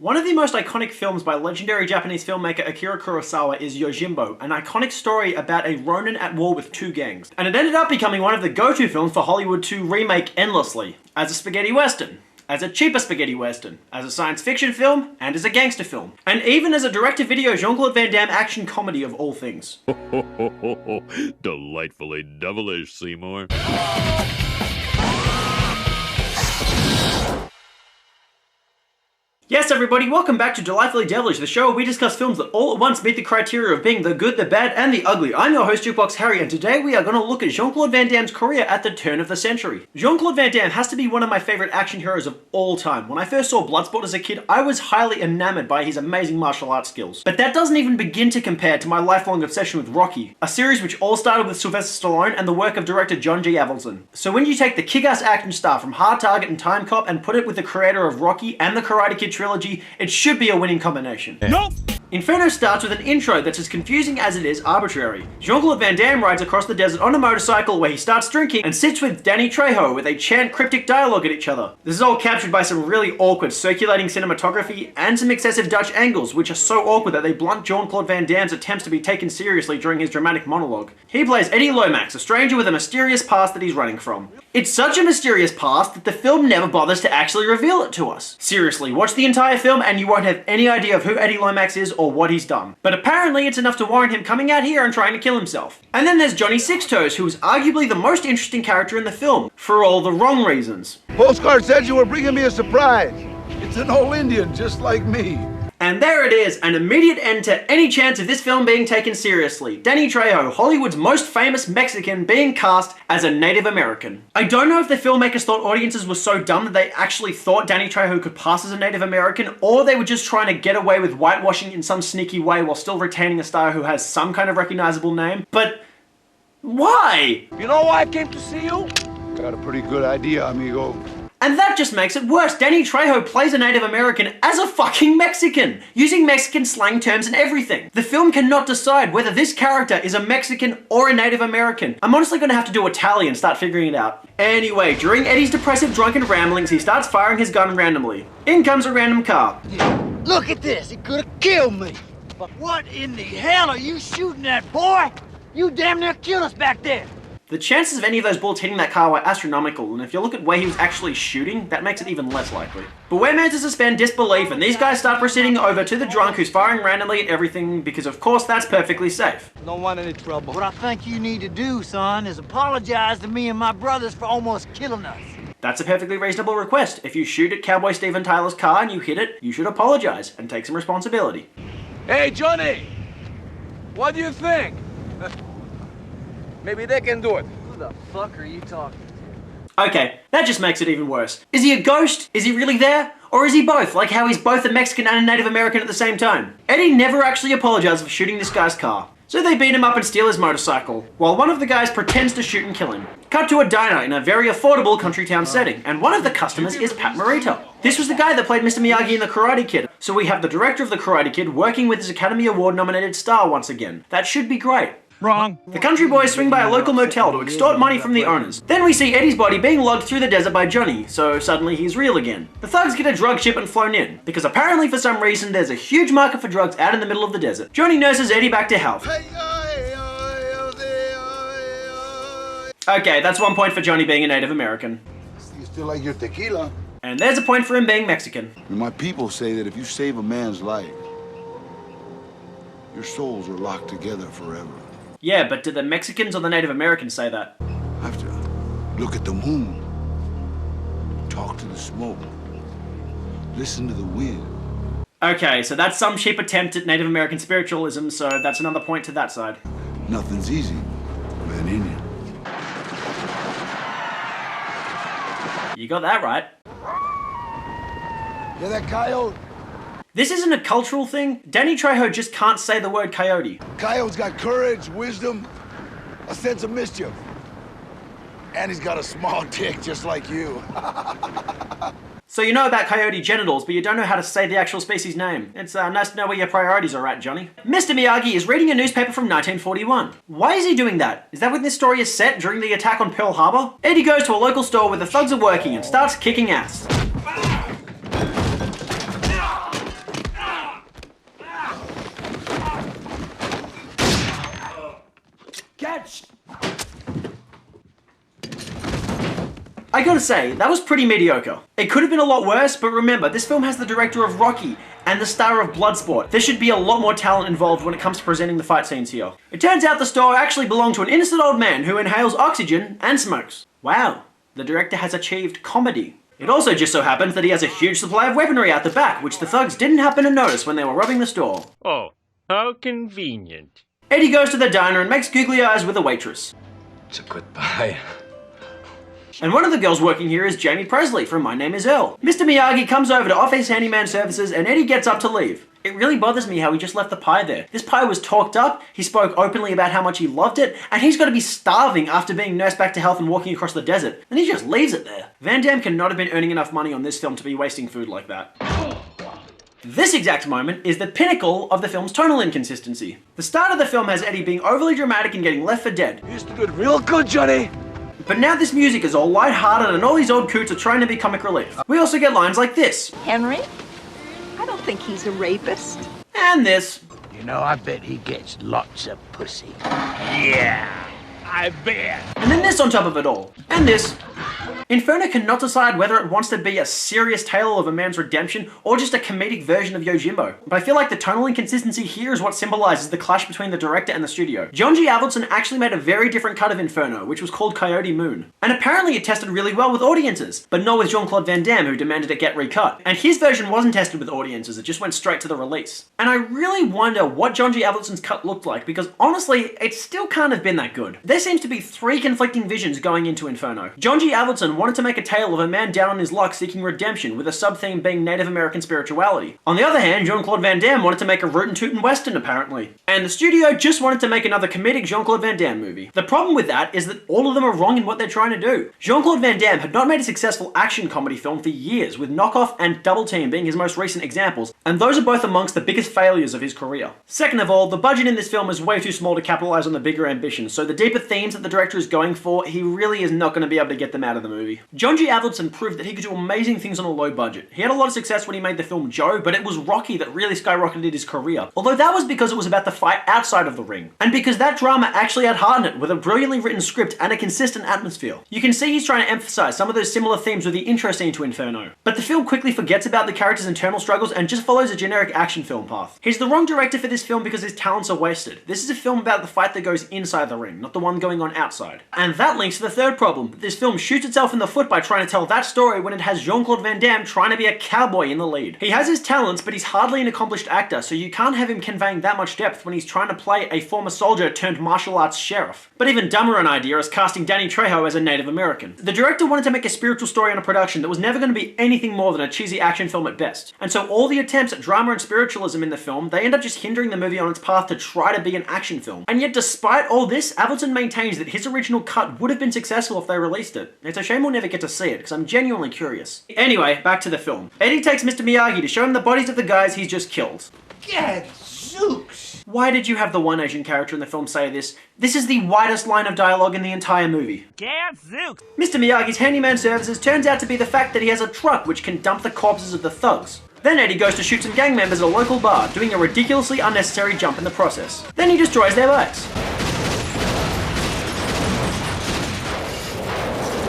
One of the most iconic films by legendary Japanese filmmaker Akira Kurosawa is Yojimbo, an iconic story about a ronin at war with two gangs. And it ended up becoming one of the go-to films for Hollywood to remake endlessly, as a spaghetti western, as a cheaper spaghetti western, as a science fiction film, and as a gangster film. And even as a direct-to-video Jean-Claude Van Damme action comedy of all things. Delightfully devilish, Seymour. Yes everybody, welcome back to Delightfully Devillish, the show where we discuss films that all at once meet the criteria of being the good, the bad, and the ugly. I'm your host, Jukebox Harry, and today we are going to look at Jean-Claude Van Damme's career at the turn of the century. Jean-Claude Van Damme has to be one of my favourite action heroes of all time. When I first saw Bloodsport as a kid, I was highly enamoured by his amazing martial arts skills. But that doesn't even begin to compare to my lifelong obsession with Rocky, a series which all started with Sylvester Stallone and the work of director John G. Avildsen. So when you take the kick-ass action star from Hard Target and Time Cop and put it with the creator of Rocky and the Karate Kid trilogy, it should be a winning combination. Nope! Inferno starts with an intro that's as confusing as it is arbitrary. Jean-Claude Van Damme rides across the desert on a motorcycle where he starts drinking and sits with Danny Trejo where they chant cryptic dialogue at each other. This is all captured by some really awkward circulating cinematography and some excessive Dutch angles which are so awkward that they blunt Jean-Claude Van Damme's attempts to be taken seriously during his dramatic monologue. He plays Eddie Lomax, a stranger with a mysterious past that he's running from. It's such a mysterious past that the film never bothers to actually reveal it to us. Seriously, watch the entire film and you won't have any idea of who Eddie Lomax is or what he's done. But apparently it's enough to warrant him coming out here and trying to kill himself. And then there's Johnny Sixtoes, who is arguably the most interesting character in the film, for all the wrong reasons. Postcard said you were bringing me a surprise. It's an old Indian just like me. And there it is, an immediate end to any chance of this film being taken seriously. Danny Trejo, Hollywood's most famous Mexican, being cast as a Native American. I don't know if the filmmakers thought audiences were so dumb that they actually thought Danny Trejo could pass as a Native American, or they were just trying to get away with whitewashing in some sneaky way while still retaining a star who has some kind of recognizable name. But why? You know why I came to see you? Got a pretty good idea, amigo. And that just makes it worse. Danny Trejo plays a Native American as a fucking Mexican, using Mexican slang terms and everything. The film cannot decide whether this character is a Mexican or a Native American. I'm honestly gonna have to do a tally and start figuring it out. Anyway, during Eddie's depressive drunken ramblings, he starts firing his gun randomly. In comes a random car. Look at this, it could have killed me. But what in the hell are you shooting at, boy? You damn near killed us back there. The chances of any of those bullets hitting that car were astronomical, and if you look at where he was actually shooting, that makes it even less likely. But we're meant to suspend disbelief, and these guys start proceeding over to the drunk who's firing randomly at everything, because of course that's perfectly safe. Don't want any trouble. What I think you need to do, son, is apologize to me and my brothers for almost killing us. That's a perfectly reasonable request. If you shoot at Cowboy Steven Tyler's car and you hit it, you should apologize and take some responsibility. Hey, Johnny! What do you think? Maybe they can do it. Who the fuck are you talking to? Okay, that just makes it even worse. Is he a ghost? Is he really there? Or is he both, like how he's both a Mexican and a Native American at the same time? Eddie never actually apologized for shooting this guy's car. So they beat him up and steal his motorcycle, while one of the guys pretends to shoot and kill him. Cut to a diner in a very affordable country town setting, and one of the customers is Pat Morita. This was the guy that played Mr. Miyagi in The Karate Kid, so we have the director of The Karate Kid working with his Academy Award nominated star once again. That should be great. Wrong. The country boys swing by a local motel to extort money from the owners. Then we see Eddie's body being lugged through the desert by Johnny, so suddenly he's real again. The thugs get a drug shipment flown in, because apparently for some reason there's a huge market for drugs out in the middle of the desert. Johnny nurses Eddie back to health. Okay, that's 1 point for Johnny being a Native American. You still like your tequila? And there's a point for him being Mexican. My people say that if you save a man's life, your souls are locked together forever. Yeah, but did the Mexicans or the Native Americans say that? I have to look at the moon, talk to the smoke, listen to the wind. Okay, so that's some cheap attempt at Native American spiritualism, so that's another point to that side. Nothing's easy for an Indian. You got that right. Yeah, that coyote? This isn't a cultural thing. Danny Trejo just can't say the word coyote. Coyote's got courage, wisdom, a sense of mischief. And he's got a small dick just like you. So you know about coyote genitals, but you don't know how to say the actual species name. It's nice to know where your priorities are at, Johnny. Mr. Miyagi is reading a newspaper from 1941. Why is he doing that? Is that when this story is set during the attack on Pearl Harbor? Eddie goes to a local store where the thugs are working and starts kicking ass. I gotta say, that was pretty mediocre. It could have been a lot worse, but remember, this film has the director of Rocky and the star of Bloodsport. There should be a lot more talent involved when it comes to presenting the fight scenes here. It turns out the store actually belonged to an innocent old man who inhales oxygen and smokes. Wow, the director has achieved comedy. It also just so happens that he has a huge supply of weaponry out the back, which the thugs didn't happen to notice when they were robbing the store. Oh, how convenient. Eddie goes to the diner and makes googly eyes with a waitress. It's a good buy. And one of the girls working here is Jamie Presley from My Name is Earl. Mr. Miyagi comes over to offer his handyman services and Eddie gets up to leave. It really bothers me how he just left the pie there. This pie was talked up, he spoke openly about how much he loved it, and he's got to be starving after being nursed back to health and walking across the desert, and he just leaves it there. Van Damme cannot have been earning enough money on this film to be wasting food like that. This exact moment is the pinnacle of the film's tonal inconsistency. The start of the film has Eddie being overly dramatic and getting left for dead. You used to do it real good, Johnny. But now this music is all light-hearted and all these old coots are trying to be comic relief. We also get lines like this. Henry? I don't think he's a rapist. And this. You know, I bet he gets lots of pussy. Yeah, I bet. And then this on top of it all. And this. Inferno cannot decide whether it wants to be a serious tale of a man's redemption or just a comedic version of Yojimbo. But I feel like the tonal inconsistency here is what symbolizes the clash between the director and the studio. John G. Avildsen actually made a very different cut of Inferno, which was called Coyote Moon. And apparently it tested really well with audiences, but not with Jean-Claude Van Damme, who demanded it get recut. And his version wasn't tested with audiences, it just went straight to the release. And I really wonder what John G. Avildsen's cut looked like, because honestly, it still can't have been that good. There seems to be three conflicting visions going into Inferno. John G. Avildsen wanted to make a tale of a man down on his luck seeking redemption, with a sub-theme being Native American spirituality. On the other hand, Jean-Claude Van Damme wanted to make a rootin' tootin' western, apparently. And the studio just wanted to make another comedic Jean-Claude Van Damme movie. The problem with that is that all of them are wrong in what they're trying to do. Jean-Claude Van Damme had not made a successful action comedy film for years, with Knockoff and Double Team being his most recent examples, and those are both amongst the biggest failures of his career. Second of all, the budget in this film is way too small to capitalize on the bigger ambitions, so the deeper themes that the director is going for, he really is not going to be able to get them out of the movie. John G. Avildsen proved that he could do amazing things on a low budget. He had a lot of success when he made the film Joe, but it was Rocky that really skyrocketed his career. Although that was because it was about the fight outside of the ring. And because that drama actually had heart in it, with a brilliantly written script and a consistent atmosphere. You can see he's trying to emphasize some of those similar themes with the intro scene to Inferno. But the film quickly forgets about the characters' internal struggles and just follows a generic action film path. He's the wrong director for this film because his talents are wasted. This is a film about the fight that goes inside the ring, not the one going on outside. And that links to the third problem. This film shoots itself in the foot by trying to tell that story when it has Jean-Claude Van Damme trying to be a cowboy in the lead. He has his talents, but he's hardly an accomplished actor, so you can't have him conveying that much depth when he's trying to play a former soldier turned martial arts sheriff. But even dumber an idea is casting Danny Trejo as a Native American. The director wanted to make a spiritual story on a production that was never going to be anything more than a cheesy action film at best. And so all the attempts at drama and spiritualism in the film, they end up just hindering the movie on its path to try to be an action film. And yet despite all this, Avildsen maintains that his original cut would have been successful if they released it. It's a shame we'll never get to see it, because I'm genuinely curious. Anyway, back to the film. Eddie takes Mr. Miyagi to show him the bodies of the guys he's just killed. Gadzooks! Why did you have the one Asian character in the film say this? This is the widest line of dialogue in the entire movie. Gadzooks! Mr. Miyagi's handyman services turns out to be the fact that he has a truck which can dump the corpses of the thugs. Then Eddie goes to shoot some gang members at a local bar, doing a ridiculously unnecessary jump in the process. Then he destroys their bikes.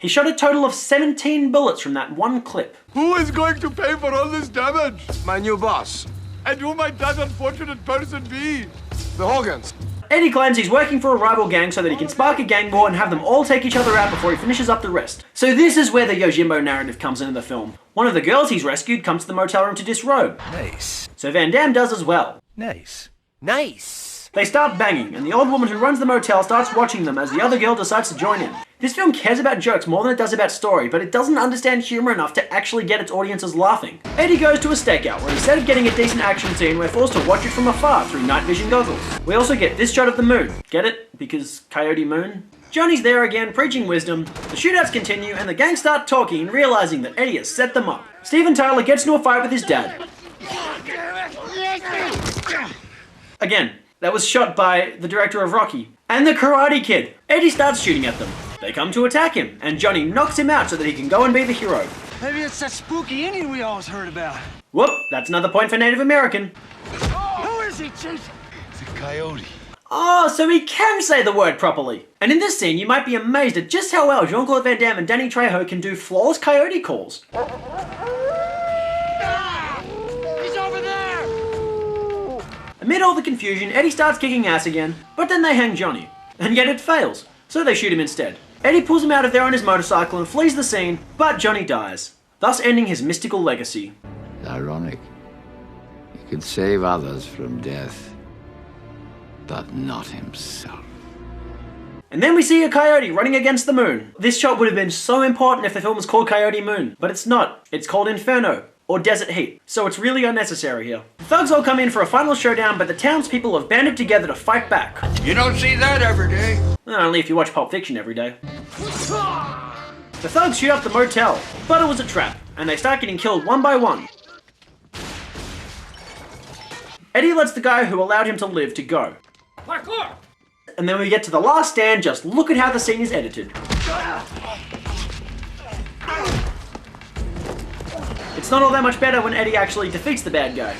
He shot a total of 17 bullets from that one clip. Who is going to pay for all this damage? My new boss. And who might that unfortunate person be? The Hogans. Eddie claims he's working for a rival gang so that he can spark a gang war and have them all take each other out before he finishes up the rest. So this is where the Yojimbo narrative comes into the film. One of the girls he's rescued comes to the motel room to disrobe. Nice. So Van Damme does as well. Nice. Nice. They start banging, and the old woman who runs the motel starts watching them as the other girl decides to join in. This film cares about jokes more than it does about story, but it doesn't understand humor enough to actually get its audiences laughing. Eddie goes to a stakeout where instead of getting a decent action scene, we're forced to watch it from afar through night vision goggles. We also get this shot of the moon. Get it? Because Coyote Moon? Johnny's there again, preaching wisdom. The shootouts continue, and the gang start talking and realizing that Eddie has set them up. Steven Tyler gets into a fight with his dad. Again, that was shot by the director of Rocky. And the Karate Kid. Eddie starts shooting at them. They come to attack him, and Johnny knocks him out so that he can go and be the hero. Maybe it's that spooky Indian we always heard about. Whoop, that's another point for Native American. Who is he, Chief? It's a coyote. Oh, so he can say the word properly. And in this scene, you might be amazed at just how well Jean-Claude Van Damme and Danny Trejo can do flawless coyote calls. He's over there! Amid all the confusion, Eddie starts kicking ass again, but then they hang Johnny. And yet it fails, so they shoot him instead. Eddie pulls him out of there on his motorcycle and flees the scene, but Johnny dies, thus ending his mystical legacy. It's ironic. He could save others from death, but not himself. And then we see a coyote running against the moon. This shot would have been so important if the film was called Coyote Moon, but it's not. It's called Inferno, or Desert Heat, so it's really unnecessary here. The thugs all come in for a final showdown, but the townspeople have banded together to fight back. You don't see that every day. Only if you watch Pulp Fiction every day. The thugs shoot up the motel, but it was a trap, and they start getting killed one by one. Eddie lets the guy who allowed him to live to go. Parkour! And then we get to the last stand, just look at how the scene is edited. It's not all that much better when Eddie actually defeats the bad guy.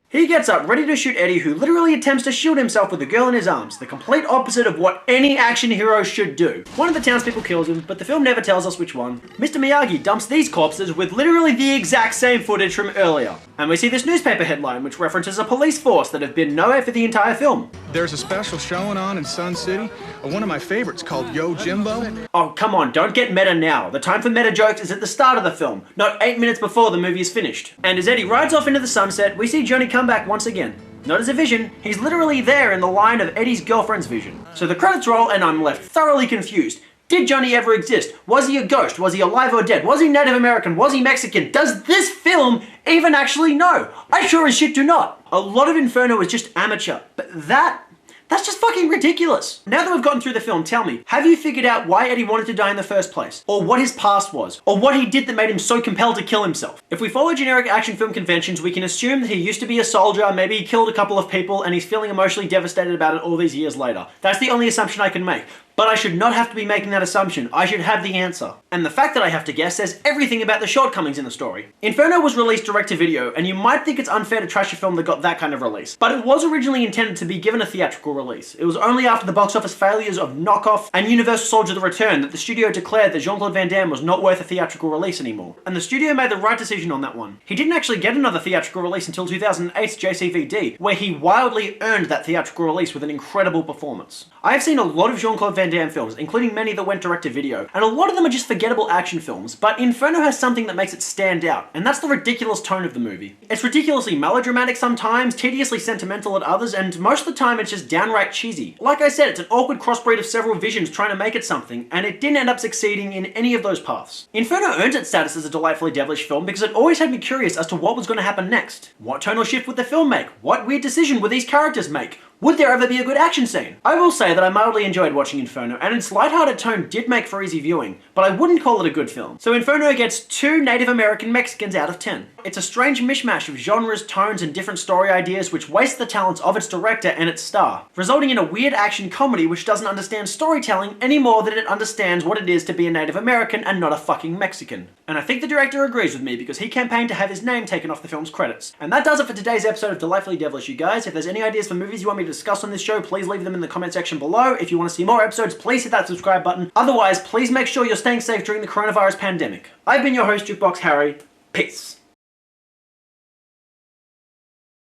He gets up, ready to shoot Eddie, who literally attempts to shield himself with the girl in his arms, the complete opposite of what any action hero should do. One of the townspeople kills him, but the film never tells us which one. Mr. Miyagi dumps these corpses with literally the exact same footage from earlier. And we see this newspaper headline, which references a police force that have been nowhere for the entire film. There's a special showing on in Sun City, one of my favorites called Yojimbo. Oh, come on, don't get meta now. The time for meta jokes is at the start of the film, not 8 minutes before the movie is finished. And as Eddie rides off into the sunset, we see Johnny come back once again. Not as a vision, he's literally there in the line of Eddie's girlfriend's vision. So the credits roll and I'm left thoroughly confused. Did Johnny ever exist? Was he a ghost? Was he alive or dead? Was he Native American? Was he Mexican? Does this film even actually know? I sure as shit do not. A lot of Inferno is just amateur, but that's just fucking ridiculous. Now that we've gotten through the film, tell me, have you figured out why Eddie wanted to die in the first place? Or what his past was? Or what he did that made him so compelled to kill himself? If we follow generic action film conventions, we can assume that he used to be a soldier, maybe he killed a couple of people, and he's feeling emotionally devastated about it all these years later. That's the only assumption I can make. But I should not have to be making that assumption. I should have the answer. And the fact that I have to guess says everything about the shortcomings in the story. Inferno was released direct-to-video, and you might think it's unfair to trash a film that got that kind of release. But it was originally intended to be given a theatrical release. It was only after the box office failures of Knockoff and Universal Soldier the Return that the studio declared that Jean-Claude Van Damme was not worth a theatrical release anymore. And the studio made the right decision on that one. He didn't actually get another theatrical release until 2008's JCVD, where he wildly earned that theatrical release with an incredible performance. I have seen a lot of Jean-Claude Van Damme films, including many that went direct to video, and a lot of them are just forgettable action films, but Inferno has something that makes it stand out, and that's the ridiculous tone of the movie. It's ridiculously melodramatic sometimes, tediously sentimental at others, and most of the time it's just downright cheesy. Like I said, it's an awkward crossbreed of several visions trying to make it something, and it didn't end up succeeding in any of those paths. Inferno earned its status as a delightfully devilish film because it always had me curious as to what was going to happen next. What tonal shift would the film make? What weird decision would these characters make? Would there ever be a good action scene? I will say that I mildly enjoyed watching Inferno, and its lighthearted tone did make for easy viewing, but I wouldn't call it a good film. So Inferno gets 2 Native American Mexicans out of 10. It's a strange mishmash of genres, tones, and different story ideas which waste the talents of its director and its star, resulting in a weird action comedy which doesn't understand storytelling any more than it understands what it is to be a Native American and not a fucking Mexican. And I think the director agrees with me because he campaigned to have his name taken off the film's credits. And that does it for today's episode of Delightfully Devilish, you guys. If there's any ideas for movies you want me to discuss on this show, please leave them in the comment section below. If you want to see more episodes, please hit that subscribe button. Otherwise, please make sure you're staying safe during the coronavirus pandemic. I've been your host, Jukebox Harry. Peace.